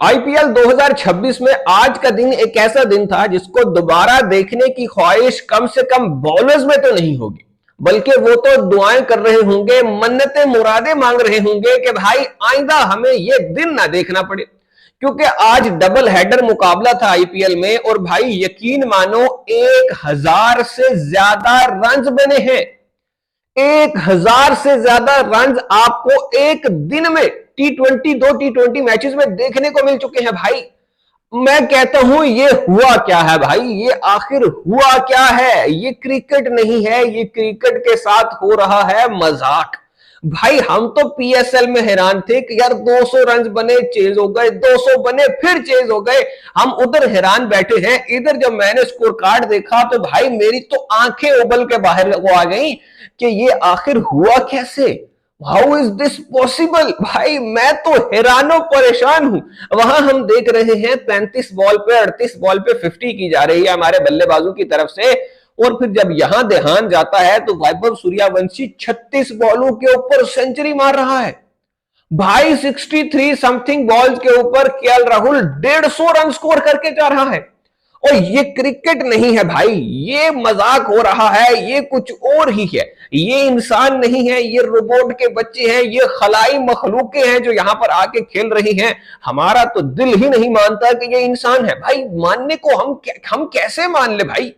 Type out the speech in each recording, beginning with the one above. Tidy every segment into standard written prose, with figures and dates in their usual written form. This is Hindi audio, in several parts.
आईपीएल 2026 में आज का दिन एक ऐसा दिन था जिसको दोबारा देखने की ख्वाहिश कम से कम बॉलर्स में तो नहीं होगी, बल्कि वो तो दुआएं कर रहे होंगे, मन्नतें मुरादें मांग रहे होंगे कि भाई आइंदा हमें ये दिन ना देखना पड़े। क्योंकि आज डबल हेडर मुकाबला था आईपीएल में और भाई यकीन मानो 1000 से ज्यादा रन बने हैं। 1000 से ज्यादा रन आपको एक दिन में दो टी20 मैचेस में देखने को मिल चुके हैं भाई। मैं कहता हूं ये हुआ क्या है भाई, ये आखिर हुआ क्या है? ये क्रिकेट नहीं है, ये क्रिकेट के साथ हो रहा है मजाक। भाई हम तो पीएसएल में हैरान थे कि यार 200 रन बने चेज हो गए, 200 बने फिर चेज हो गए। हम उधर हैरान बैठे हैं, इधर जब मैंने स्कोर कार्ड देखा तो भाई मेरी तो आंखें उबल के बाहर को आ गई कि ये आखिर हुआ कैसे। How is this possible? भाई मैं तो हैरानो परेशान हूं। वहां हम देख रहे हैं 35 बॉल पे 38 बॉल पे 50 की जा रही है हमारे बल्लेबाजों की तरफ से, और फिर जब यहां ध्यान जाता है तो वैभव सूर्यवंशी 36 बॉलों के ऊपर सेंचुरी मार रहा है भाई। 63 समथिंग बॉल्स के ऊपर केएल राहुल 150 रन स्कोर करके जा रहा है। और ये क्रिकेट नहीं है भाई, ये मजाक हो रहा है, ये कुछ और ही है। ये इंसान नहीं है, ये रोबोट के बच्चे हैं, ये खलाई मखलूके हैं जो यहां पर आके खेल रही हैं। हमारा तो दिल ही नहीं मानता कि ये इंसान है भाई। मानने को हम कैसे मान ले भाई,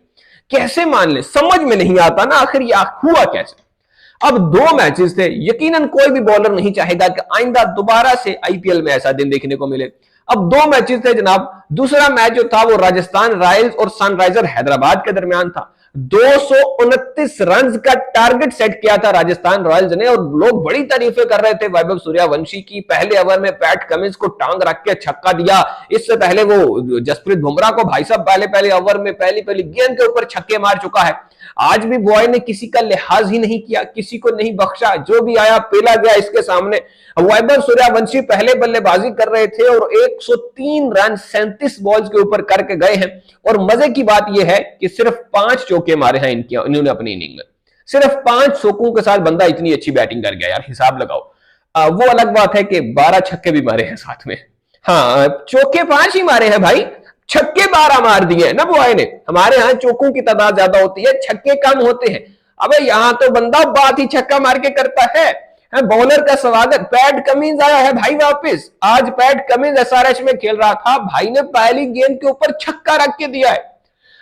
कैसे मान ले? समझ में नहीं आता ना आखिर ये हुआ कैसे। अब 2 मैचेस थे, यकीनन कोई भी बॉलर नहीं चाहेगा कि आइंदा दोबारा से आईपीएल में ऐसा दिन देखने को मिले। अब 2 मैचेस थे जनाब। दूसरा मैच जो था वो राजस्थान रॉयल्स और सनराइजर हैदराबाद के दरमियान था। 229 रन का टारगेट सेट किया था राजस्थान रॉयल्स ने, और लोग बड़ी तारीफें कर रहे थे वैभव सूर्यवंशी की। पहले ओवर में पैट कमिंस को टांग रख के छक्का दिया। इससे पहले वो जसप्रीत बुमराह को भाई साहब पहले ओवर में पहली गेंद के ऊपर छक्के मार चुका है। आज भी बॉय ने किसी का लिहाज ही नहीं किया, किसी को नहीं बख्शा, जो भी आया पेला गया इसके सामने। वैभव सूर्यवंशी पहले बल्लेबाजी कर रहे थे और 103 रन 37 बॉल्स के ऊपर करके गए हैं। और मजे की बात यह है कि सिर्फ 5 चौके मारे हैं इन्होंने अपनी इनिंग में। सिर्फ 5 चौकों के साथ बंदा इतनी अच्छी बैटिंग कर गया यार, हिसाब लगाओ। वो अलग बात है कि 12 छक्के भी मारे हैं साथ में। हाँ, चौके 5 ही मारे हैं भाई, छक्के 12 मार दिए ना बॉय ने। हमारे यहाँ चौकों की तादाद ज्यादा होती है, छक्के कम होते हैं। अबे यहाँ तो बंदा बात ही छक्का मार के करता है। बॉलर का स्वागत, पैट कमिंस आया है भाई वापस। आज पैट कमिंस एसआरएच में खेल रहा था, भाई ने पहली गेंद के ऊपर छक्का रख के दिया है।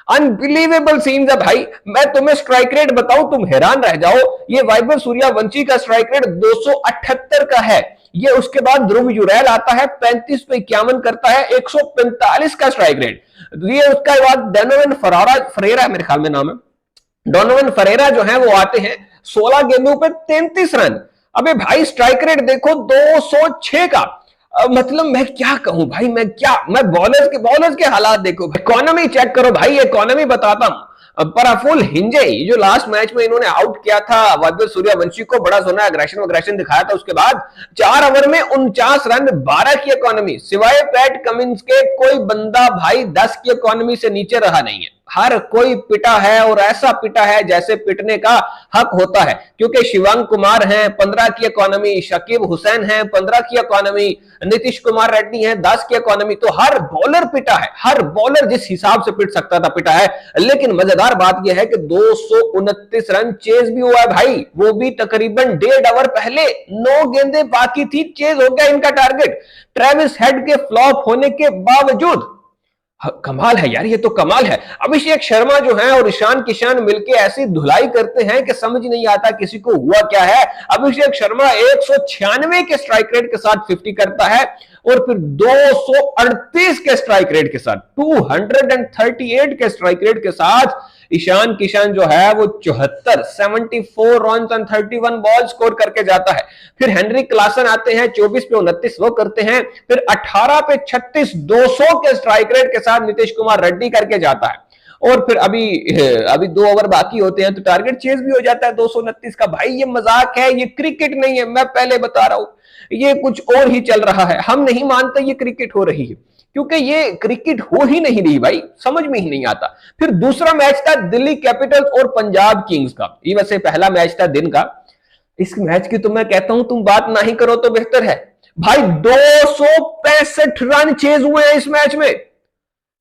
अनबिलीवेबल सीन्स है भाई। मैं तुम्हें स्ट्राइक रेट बताऊं, तुम हैरान रह जाओ। ये वैभव सूर्यवंशी का स्ट्राइक रेट 278 का है। ये उसके बाद ध्रुव जुरैल आता है, 35 पे 51 करता है, 145 का स्ट्राइक रेट। ये उसके बाद डोनोवन फरेरा मेरे ख्याल में नाम है, डोनोवन फरेरा जो है वो आते हैं 16 गेंदों पे 33 रन। अबे भाई स्ट्राइक रेट देखो 206 का। मतलब मैं क्या कहूं भाई, मैं बॉलर्स के हालात देखो, इकोनॉमी चेक करो भाई, इकोनॉमी बताता हूं। पराफुल हिंजे जो लास्ट मैच में इन्होंने आउट किया था वैभव सूर्यवंशी को, बड़ा सोना अग्रेशन दिखाया था। उसके बाद 4 ओवर में 49 रन 12 की इकोनॉमी। सिवाय पैट कमिंस के कोई बंदा भाई 10 की इकोनॉमी से नीचे रहा नहीं है। हर कोई पिटा है और ऐसा पिटा है जैसे पिटने का हक होता है। क्योंकि शिवांग कुमार हैं 15 की इकोनॉमी, शकीब हुसैन हैं 15 की इकोनॉमी, नीतीश कुमार रेड्डी हैं 10 की इकोनॉमी। तो हर बॉलर पिटा है, हर बॉलर जिस हिसाब से पिट सकता था पिटा है। लेकिन मजेदार बात यह है कि 229 रन चेज भी हुआ है भाई, वो भी तकरीबन 1.5 ओवर पहले। 9 गेंदें बाकी थी, चेज हो गया इनका टारगेट, ट्रेविस हेड के फ्लॉप होने के बावजूद। कमाल है यार, ये तो कमाल है। अभिषेक शर्मा जो है और ईशान किशन मिलके ऐसी धुलाई करते हैं कि समझ नहीं आता किसी को हुआ क्या है। अभिषेक शर्मा 196 के स्ट्राइक रेट के साथ 50 करता है, और फिर 238 के स्ट्राइक रेट के साथ, 238 के स्ट्राइक रेट के साथ ईशान किशन जो है वो 74 रन ऑन 31 बॉल स्कोर करके जाता है। फिर हेनरी क्लासन आते हैं 24 पे 29 वो करते हैं। फिर 18 पे 36 200 के स्ट्राइक रेट के साथ नीतीश कुमार रेड्डी करके जाता है। और फिर अभी 2 ओवर बाकी होते हैं तो टारगेट चेज भी हो जाता है 229 का। भाई ये मजाक है, ये क्रिकेट नहीं है, मैं पहले बता रहा हूं। ये कुछ और ही चल रहा है। हम नहीं मानते ये क्रिकेट हो रही है, क्योंकि ये क्रिकेट हो ही नहीं रही भाई, समझ में ही नहीं आता। फिर दूसरा मैच था दिल्ली कैपिटल्स और पंजाब किंग्स का। ये वैसे पहला मैच था दिन का। इस मैच की तो मैं कहता हूं तुम बात ना ही करो तो बेहतर है। भाई 265 रन चेज हुए हैं इस मैच में।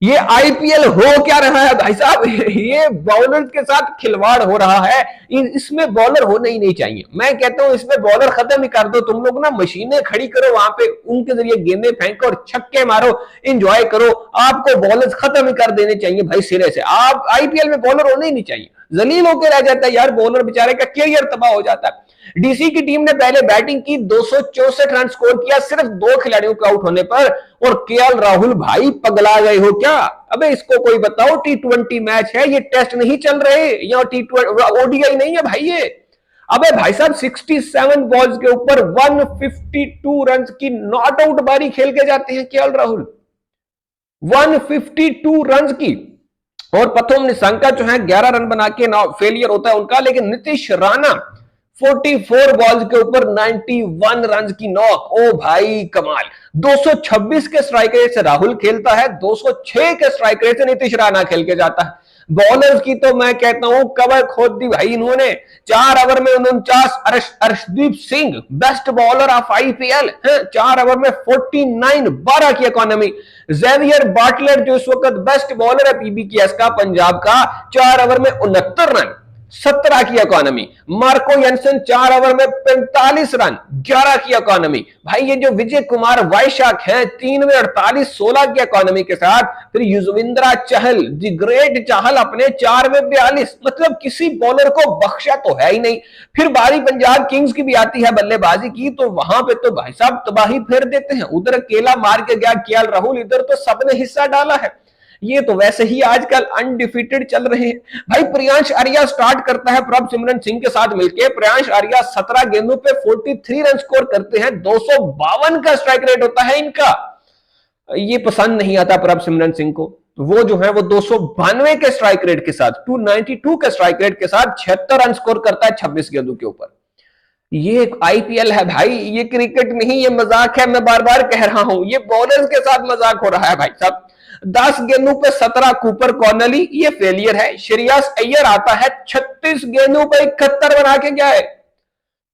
ये आईपीएल हो क्या रहा है भाई साहब, ये बॉलर के साथ खिलवाड़ हो रहा है। इसमें बॉलर होना ही नहीं चाहिए। मैं कहता हूं इसमें बॉलर खत्म ही कर दो। तुम लोग ना मशीनें खड़ी करो वहां पे, उनके जरिए गेंदें फेंको और छक्के मारो, एंजॉय करो। आपको बॉलर खत्म ही कर देने चाहिए भाई सिरे से। आप आईपीएल में बॉलर होने ही नहीं चाहिए। जलील होकर रह जाता है यार बॉलर, बेचारे का कैरियर तबाह हो जाता है। डीसी की टीम ने पहले बैटिंग की, 264 रन स्कोर किया सिर्फ 2 खिलाड़ियों के आउट होने पर। और केएल राहुल भाई पगला गए हो क्या? अबे इसको कोई बताओ, टी20 मैच है ये, टेस्ट नहीं चल रहे, या ओडीआई नहीं है भाई ये। अबे भाई साहब 67 बॉल्स के ऊपर 152 रन की नॉट आउट बारी खेल के जाते हैं केएल राहुल, 152 रन की। और प्रथम निशंका जो है 11 रन बना के फेलियर होता है उनका। लेकिन नीतीश राणा 44 बॉल्स के ऊपर 91 रन की नॉक। ओ भाई कमाल। 226 के स्ट्राइक रेट से राहुल खेलता है, 206 के स्ट्राइक रेट से नीतीश राणा खेल के जाता है। बॉलर्स की तो मैं कहता हूं कबर खोद दी भाई इन्होंने। 4 ओवर में 49, Arshdeep Singh best bowler of IPL, 4 over में 49, 12 की इकोनॉमी। जेवियर बाटलर जो इस वक्त बेस्ट बॉलर है पीबीकेएस का, पंजाब का, 4 ओवर में 69 रन, 17 की इकोनॉमी। मार्को यंसन 4 ओवर में 45 रन, 11 की इकोनॉमी। भाई ये जो विजय कुमार वैशाख हैं 3 में 48, 16 की इकोनॉमी के साथ। फिर युजवेंद्र चहल, दी ग्रेट चहल अपने 4 में 42। मतलब किसी बॉलर को बख्शा तो है ही नहीं। फिर बारी पंजाब किंग्स की भी आती है बल्लेबाजी की, तो वहां पे तो भाई साहब तबाही फेर देते हैं। उधर अकेला मार के गया केएल राहुल, इधर तो सबने हिस्सा डाला है। ये तो वैसे ही आजकल अनडिफीटेड चल रहे हैं भाई। प्रियांश आर्या स्टार्ट करता है प्रभसिमरन सिंह के साथ मिलकर। प्रियांश आर्या 17 गेंदों पे 43 रन स्कोर करते हैं, 252 का स्ट्राइक रेट होता है इनका। ये पसंद नहीं आता प्रभसिमरन सिंह को, तो वो जो है वो 292 के स्ट्राइक रेट के साथ, 292 के स्ट्राइक रेट के साथ 76 रन स्कोर करता है 26 गेंदों के ऊपर। ये आईपीएल है भाई, ये क्रिकेट नहीं, ये मजाक है। मैं बार बार कह रहा हूं ये बॉलर्स के साथ मजाक हो रहा है भाई साहब। 10 गेंदों पे 17 कूपर कॉर्नली, ये फेलियर है। श्रेयस अय्यर आता है 36 गेंदों पे 71 बना के गया है,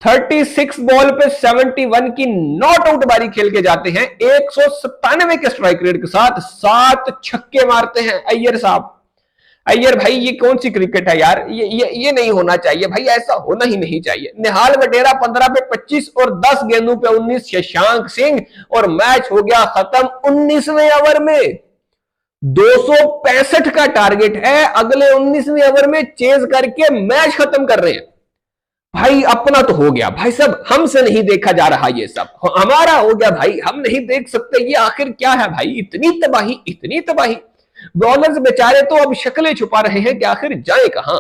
36 बॉल पे 71 की नॉट आउट बारी खेल के जाते हैं, 197 के स्ट्राइक रेट के साथ 7 छक्के मारते हैं अय्यर साहब। अय्यर भाई ये कौन सी क्रिकेट है यार, ये नहीं होना चाहिए भाई, ऐसा होना ही नहीं चाहिए। निहाल वडेरा 15 पे 25 और 10 गेंदों पे 19, शशांक सिंह, और मैच हो गया खत्म 19वें ओवर में। 265 का टारगेट है, अगले 19वें ओवर में चेज करके मैच खत्म कर रहे हैं भाई। अपना तो हो गया भाई साहब, हमसे नहीं देखा जा रहा ये सब, हमारा हो गया भाई, हम नहीं देख सकते ये आखिर क्या है भाई। इतनी तबाही, इतनी तबाही। बॉलर्स बेचारे तो अब शक्लें छुपा रहे हैं कि आखिर जाए कहां।